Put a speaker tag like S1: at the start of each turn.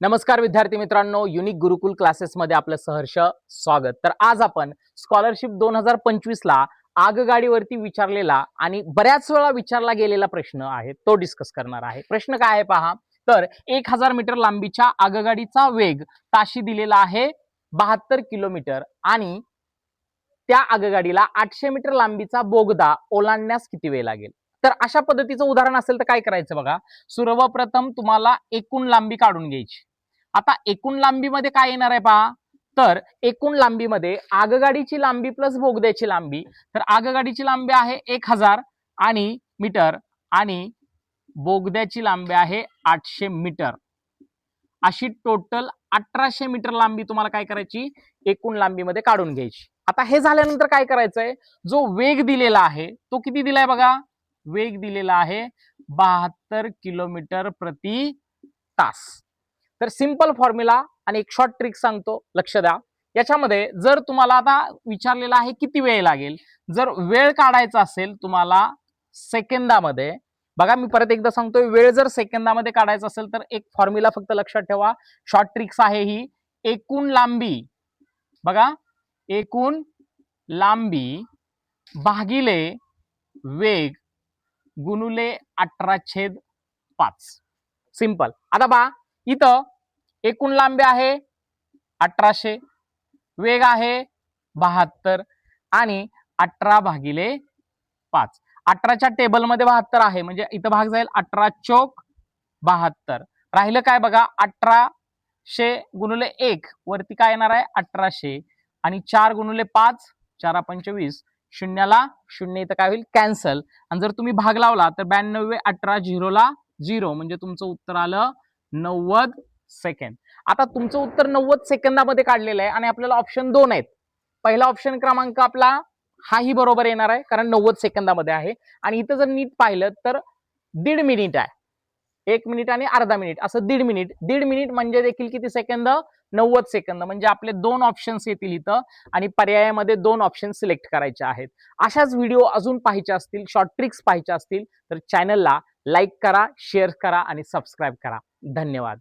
S1: नमस्कार विद्यार्थी मित्रांनो, युनिक गुरुकुल क्लासेसमध्ये आपलं सहर्ष स्वागत। तर आज आपण स्कॉलरशिप 2025 ला आगगाडीवरती विचारलेला आणि बऱ्याच वेळा विचारला गेलेला प्रश्न आहे तो डिस्कस करणार आहे। प्रश्न काय आहे पहा, तर 1000 मीटर लांबीच्या आगगाडीचा वेग ताशी दिलेला आहे 72 किलोमीटर आणि त्या आगगाडीला 800 मीटर लांबीचा बोगदा ओलांडण्यास किती वेळ लागेल। तर अशा पद्धतीचं उदाहरण असेल तर काय करायचं बघा, सर्वप्रथम तुम्हाला एकूण लांबी काढून घ्यायची। आता एकूण लांबीमध्ये काय येणार आहे पहा, तर एकूण लांबीमध्ये आगगाडीची लांबी प्लस बोगद्याची लांबी, तर आगगाडीची लांबी आहे 1000 आणि मीटर आणि बोगद्याची लांबी आहे 800 मीटर, अशी टोटल 1800 मीटर लांबी तुम्हाला काय करायची, एकूण लांबीमध्ये काढून घ्यायची। आता हे झाल्यानंतर काय करायचंय, जो वेग दिलेला आहे तो किती दिलाय बघा, वेग दिलेला आहे 72 किलोमीटर प्रति तास। तर सिंपल फॉर्म्युला आणि एक शॉर्ट ट्रिक सांगतो, लक्ष द्या। याच्यामध्ये जर तुम्हाला आता विचारलेला आहे किती वेळ लागेल, जर वेळ काढायचा असेल तुम्हाला सेकंदामध्ये, बघा मी परत एकदा सांगतोय, वेळ जर सेकंदामध्ये काढायचा असेल तर एक फॉर्म्युला फक्त लक्षात ठेवा, शॉर्ट ट्रिक्स आहे ही। एकूण लांबी, बघा एकूण लांबी भागिले वेग गुणुले 18/5, सिंपल। आता पहा इथं एकूण लांबी आहे 1800, वेग आहे 72 आणि 18/5, 18च्या टेबलमध्ये 72 आहे म्हणजे इथं भाग जाईल 18 चौक 72, राहिलं काय बघा 1800 गुणुले 1 वरती काय येणार आहे 1800 आणि 4 गुणुले 5 4 25, शून्याला शून्य इथं काय होईल कॅन्सल, आणि जर तुम्ही भाग लावला तर 92 18 0ला 0 म्हणजे तुमचं उत्तर आलं 90 सेकंद। आता तुमचं उत्तर 90 सेकंदामध्ये काढलेलं आहे आणि आपल्याला ऑप्शन 2 आहेत। पहिला ऑप्शन क्रमांक आपला हाही बरोबर येणार आहे कारण 90 सेकंदामध्ये आहे, आणि इथं जर नीट पाहिलं तर 1.5 मिनिट आहे, 1 मिनिट आणि अर्धा मिनिट असं 1.5 मिनिट, 1.5 मिनिट म्हणजे देखील किती सेकंद, 90 सेकंद, म्हणजे आपले 2 ऑप्शन्स येतील इथं आणि पर्यायामध्ये 2 ऑप्शन सिलेक्ट करायचे आहेत। अशाच व्हिडिओ अजून पाहायचे असतील, शॉर्ट ट्रिक्स पाहायचे असतील तर चॅनलला लाईक करा, शेअर करा आणि सबस्क्राईब करा। धन्यवाद।